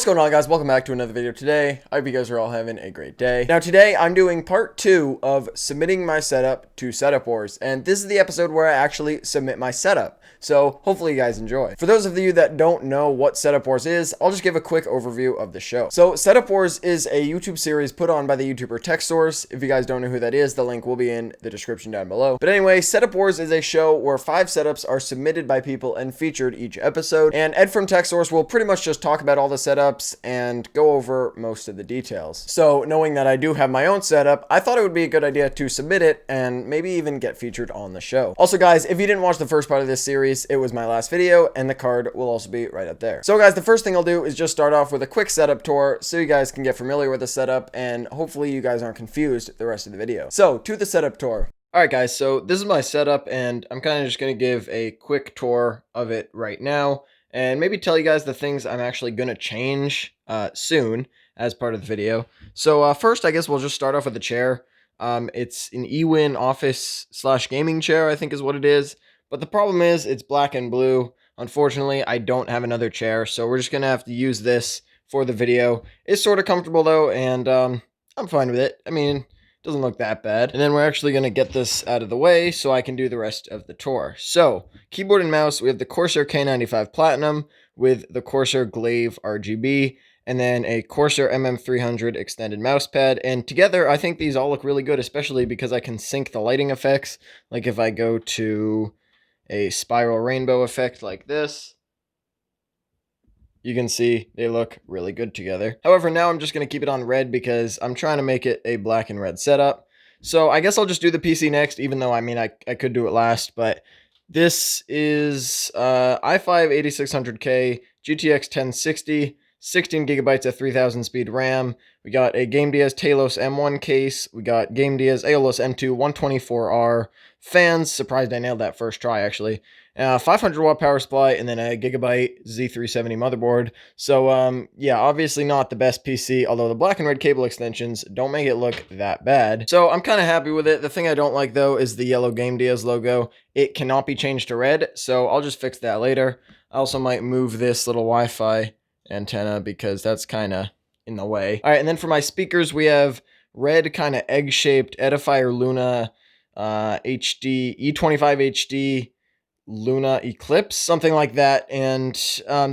What's going on, guys? Welcome back to another video today. I hope you guys are all having a great day. Now today I'm doing part 2 of submitting my setup to Setup Wars, and this is the episode where I actually submit my setup. So hopefully you guys enjoy. For those of you that don't know what Setup Wars is, I'll just give a quick overview of the show. So Setup Wars is a YouTube series put on by the YouTuber TechSource. If you guys don't know who that is, the link will be in the description down below. But anyway, Setup Wars is a show where 5 setups are submitted by people and featured each episode, and Ed from TechSource will pretty much just talk about all the setups and go over most of the details. So knowing that I do have my own setup, I thought it would be a good idea to submit it and maybe even get featured on the show. Also guys, if you didn't watch the first part of this series, it was my last video and the card will also be right up there. So guys, the first thing I'll do is just start off with a quick setup tour so you guys can get familiar with the setup and hopefully you guys aren't confused the rest of the video. So to the setup tour. Alright guys, so this is my setup and I'm kind of just going to give a quick tour of it right now and maybe tell you guys the things I'm actually going to change soon as part of the video. So first I guess we'll just start off with the chair. It's an eWin office / gaming chair, I think is what it is. But the problem is it's black and blue. Unfortunately, I don't have another chair, so we're just going to have to use this for the video. It's sort of comfortable though, and I'm fine with it. I mean, it doesn't look that bad. And then we're actually going to get this out of the way so I can do the rest of the tour. So, keyboard and mouse, we have the Corsair K95 Platinum with the Corsair Glaive RGB, and then a Corsair MM300 extended mousepad. And together, I think these all look really good, especially because I can sync the lighting effects. Like if I go to a spiral rainbow effect like this, you can see they look really good together. However, now I'm just going to keep it on red because I'm trying to make it a black and red setup. So I guess I'll just do the PC next, even though I mean I could do it last. But this is i5 8600K GTX 1060, 16 gigabytes of 3000 speed RAM. We got a Gamdias Talos M1 case. We got Gamdias Aeolus M2 124R fans. Surprised I nailed that first try, actually. 500 watt power supply, and then a Gigabyte Z370 motherboard. So, yeah, obviously not the best PC, although the black and red cable extensions don't make it look that bad. So I'm kind of happy with it. The thing I don't like, though, is the yellow Gamdias logo. It cannot be changed to red, so I'll just fix that later. I also might move this little Wi-Fi antenna because that's kind of in the way. All right, and then for my speakers, we have red kind of egg-shaped Edifier Luna HD, E25 HD Luna Eclipse, something like that, and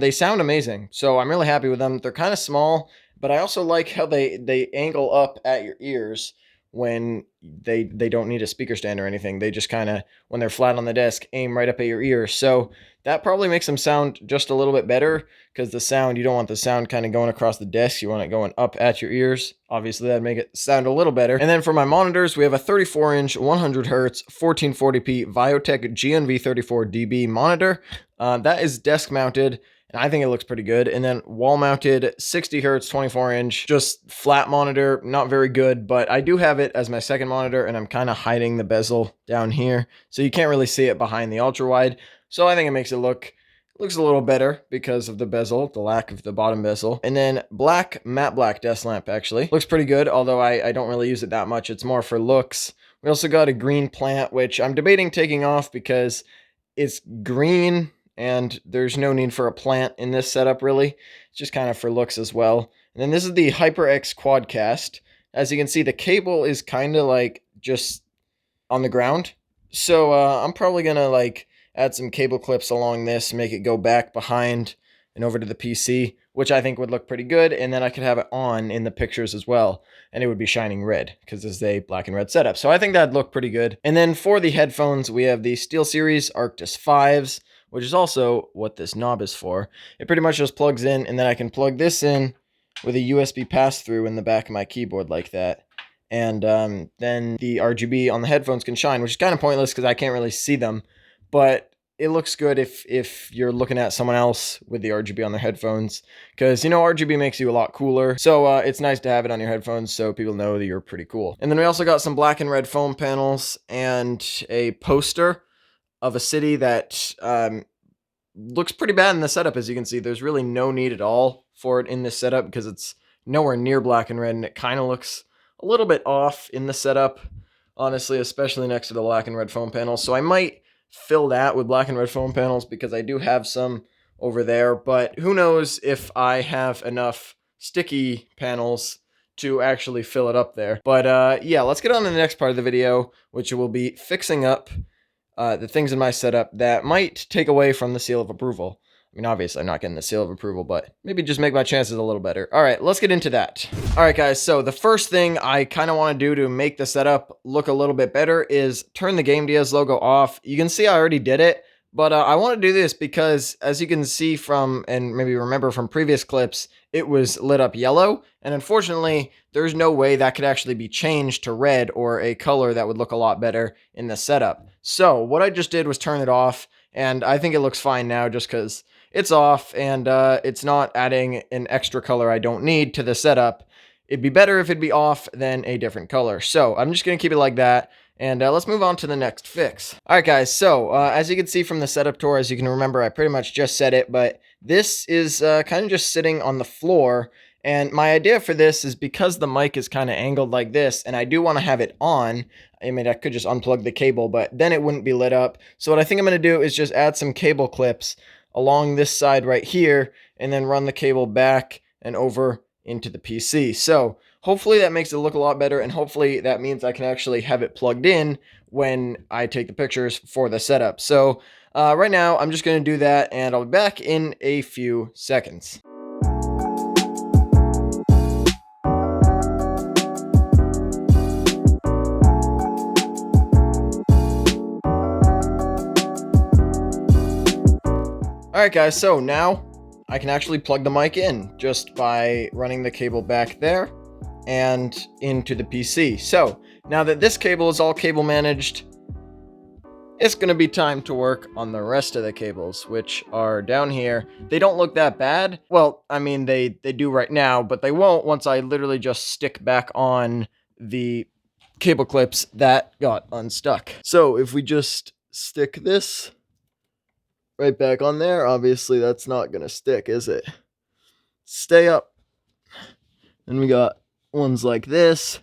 they sound amazing. So I'm really happy with them. They're kind of small, but I also like how they angle up at your ears when they don't need a speaker stand or anything. They just kind of, when they're flat on the desk, aim right up at your ears. So that probably makes them sound just a little bit better, because the sound, you don't want the sound kind of going across the desk. You want it going up at your ears. Obviously, that'd make it sound a little better. And then for my monitors, we have a 34-inch, 100 Hz, 1440p Viotech GNV34DB monitor. That is desk mounted, and I think it looks pretty good. And then wall mounted 60 Hz, 24-inch, just flat monitor, not very good, but I do have it as my second monitor, and I'm kind of hiding the bezel down here, so you can't really see it behind the ultrawide. So I think it makes it looks a little better because of the bezel, the lack of the bottom bezel. And then matte black desk lamp actually looks pretty good, although I don't really use it that much. It's more for looks. We also got a green plant, which I'm debating taking off because it's green and there's no need for a plant in this setup really. It's just kind of for looks as well. And then this is the HyperX Quadcast. As you can see, the cable is kind of like just on the ground. So I'm probably gonna like add some cable clips along this, make it go back behind and over to the PC, which I think would look pretty good. And then I could have it on in the pictures as well, and it would be shining red because this is a black and red setup. So I think that'd look pretty good. And then for the headphones, we have the SteelSeries Arctis 5s, which is also what this knob is for. It pretty much just plugs in, and then I can plug this in with a USB pass-through in the back of my keyboard like that. And then the RGB on the headphones can shine, which is kind of pointless because I can't really see them. But it looks good if you're looking at someone else with the RGB on their headphones, because, you know, RGB makes you a lot cooler. So it's nice to have it on your headphones so people know that you're pretty cool. And then we also got some black and red foam panels and a poster of a city that looks pretty bad in the setup. As you can see, there's really no need at all for it in this setup because it's nowhere near black and red, and it kind of looks a little bit off in the setup, honestly, especially next to the black and red foam panels. So I might fill that with black and red foam panels because I do have some over there, but who knows if I have enough sticky panels to actually fill it up there. But yeah, let's get on to the next part of the video, which will be fixing up the things in my setup that might take away from the seal of approval. I mean, obviously, I'm not getting the seal of approval, but maybe just make my chances a little better. All right, let's get into that. All right, guys, so the first thing I kind of want to do to make the setup look a little bit better is turn the Gamdias logo off. You can see I already did it, but I want to do this because, as you can see from, and maybe remember from previous clips, it was lit up yellow, and unfortunately, there's no way that could actually be changed to red or a color that would look a lot better in the setup. So what I just did was turn it off, and I think it looks fine now just because it's off, and it's not adding an extra color I don't need to the setup. It'd be better if it'd be off than a different color. So I'm just going to keep it like that, and let's move on to the next fix. All right, guys, so as you can see from the setup tour, as you can remember, I pretty much just said it, but this is kind of just sitting on the floor, and my idea for this is because the mic is kind of angled like this, and I do want to have it on. I mean, I could just unplug the cable, but then it wouldn't be lit up. So what I think I'm going to do is just add some cable clips along this side right here, and then run the cable back and over into the PC. So hopefully that makes it look a lot better, and hopefully that means I can actually have it plugged in when I take the pictures for the setup. So right now I'm just going to do that, and I'll be back in a few seconds. Alright guys, so now I can actually plug the mic in just by running the cable back there and into the PC. So now that this cable is all cable managed, it's going to be time to work on the rest of the cables, which are down here. They don't look that bad. Well, I mean, they do right now, but they won't once I literally just stick back on the cable clips that got unstuck. So if we just stick this right back on there, obviously that's not gonna stick, is it? Stay up. And we got ones like this,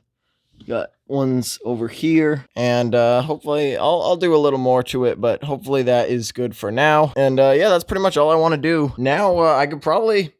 got ones over here, and hopefully I'll do a little more to it, but hopefully that is good for now. And yeah, that's pretty much all I want to do. Now I could probably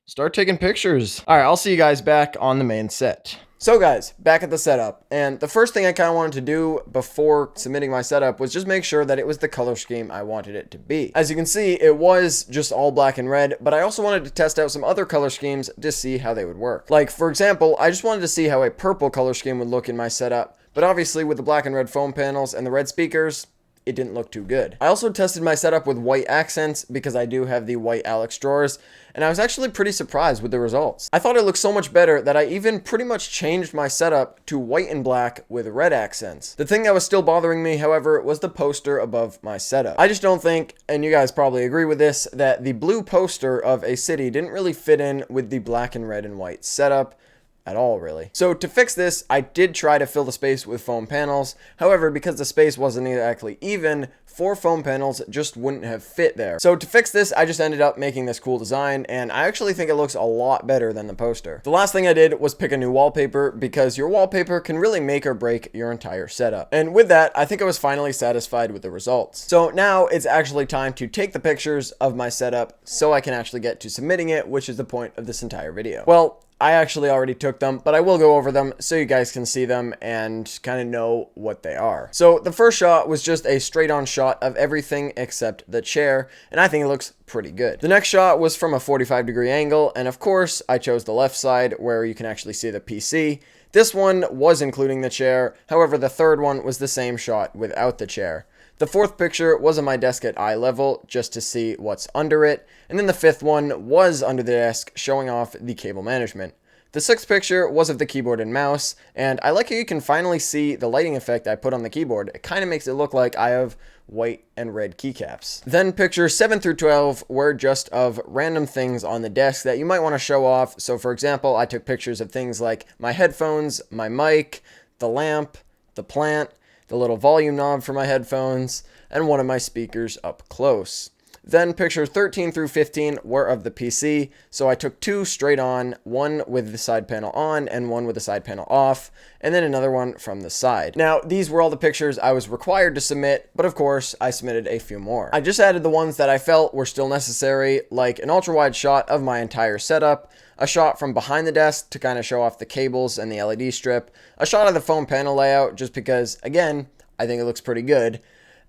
start taking pictures. All right, I'll see you guys back on the main set. So guys, back at the setup, and the first thing I kind of wanted to do before submitting my setup was just make sure that it was the color scheme I wanted it to be. As you can see, it was just all black and red, but I also wanted to test out some other color schemes to see how they would work. Like, for example, I just wanted to see how a purple color scheme would look in my setup, but obviously with the black and red foam panels and the red speakers, it didn't look too good. I also tested my setup with white accents because I do have the white Alex drawers, and I was actually pretty surprised with the results. I thought it looked so much better that I even pretty much changed my setup to white and black with red accents. The thing that was still bothering me, however, was the poster above my setup. I just don't think, and you guys probably agree with this, that the blue poster of a city didn't really fit in with the black and red and white setup at all, really. So to fix this, I did try to fill the space with foam panels. However, because the space wasn't exactly even, 4 foam panels just wouldn't have fit there. So to fix this, I just ended up making this cool design, and I actually think it looks a lot better than the poster. The last thing I did was pick a new wallpaper, because your wallpaper can really make or break your entire setup. And with that, I think I was finally satisfied with the results. So now it's actually time to take the pictures of my setup so I can actually get to submitting it, which is the point of this entire video. Well, I actually already took them, but I will go over them so you guys can see them and kind of know what they are. So the first shot was just a straight on shot of everything except the chair, and I think it looks pretty good. The next shot was from a 45-degree angle, and of course I chose the left side where you can actually see the PC. This one was including the chair, however the third one was the same shot without the chair. The fourth picture was on my desk at eye level, just to see what's under it, and then the fifth one was under the desk, showing off the cable management. The sixth picture was of the keyboard and mouse, and I like how you can finally see the lighting effect I put on the keyboard. It kind of makes it look like I have white and red keycaps. Then pictures 7 through 12 were just of random things on the desk that you might want to show off. So for example, I took pictures of things like my headphones, my mic, the lamp, the plant, the little volume knob for my headphones, and one of my speakers up close. Then pictures 13 through 15 were of the PC, so I took 2 straight on, one with the side panel on and one with the side panel off, and then another one from the side. Now, these were all the pictures I was required to submit, but of course, I submitted a few more. I just added the ones that I felt were still necessary, like an ultra-wide shot of my entire setup, a shot from behind the desk to kind of show off the cables and the LED strip, a shot of the phone panel layout just because, again, I think it looks pretty good,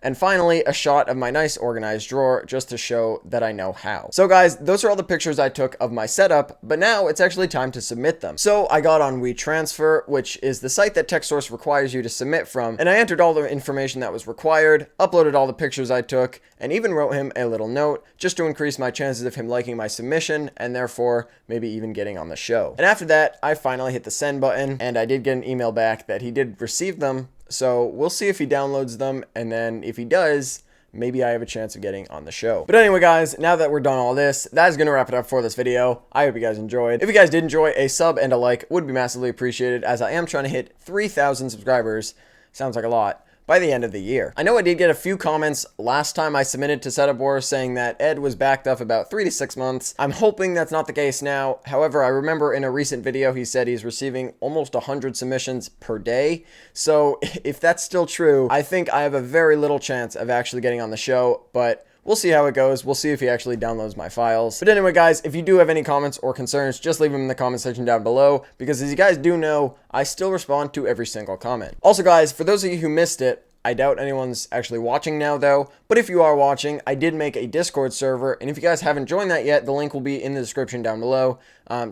and finally, a shot of my nice organized drawer just to show that I know how. So guys, those are all the pictures I took of my setup, but now it's actually time to submit them. So I got on WeTransfer, which is the site that TechSource requires you to submit from, and I entered all the information that was required, uploaded all the pictures I took, and even wrote him a little note just to increase my chances of him liking my submission and therefore maybe even getting on the show. And after that, I finally hit the send button, and I did get an email back that he did receive them. So we'll see if he downloads them, and then if he does, maybe I have a chance of getting on the show. But anyway, guys, now that we're done all this, that is going to wrap it up for this video. I hope you guys enjoyed. If you guys did enjoy, a sub and a like would be massively appreciated, as I am trying to hit 3,000 subscribers. Sounds like a lot. By the end of the year. I know I did get a few comments last time I submitted to Setup Wars saying that Ed was backed up about 3 to 6 months. I'm hoping that's not the case now. However, I remember in a recent video he said he's receiving almost 100 submissions per day. So if that's still true, I think I have a very little chance of actually getting on the show, but we'll see how it goes. We'll see if he actually downloads my files. But anyway, guys, if you do have any comments or concerns, just leave them in the comment section down below, because as you guys do know, I still respond to every single comment. Also, guys, for those of you who missed it, I doubt anyone's actually watching now though, but if you are watching, I did make a Discord server, and if you guys haven't joined that yet, the link will be in the description down below,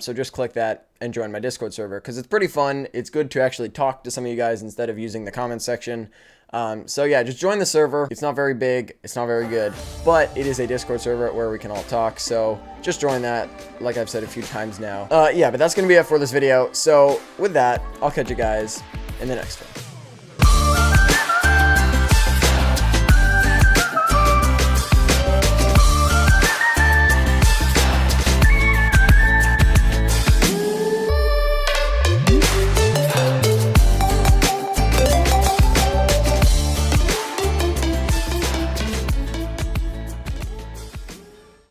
so just click that and join my Discord server, because it's pretty fun. It's good to actually talk to some of you guys instead of using the comment section. So yeah, just join the server. It's not very big, it's not very good, but it is a Discord server where we can all talk, so just join that, like I've said a few times now. Yeah, but that's gonna be it for this video, so with that, I'll catch you guys in the next one.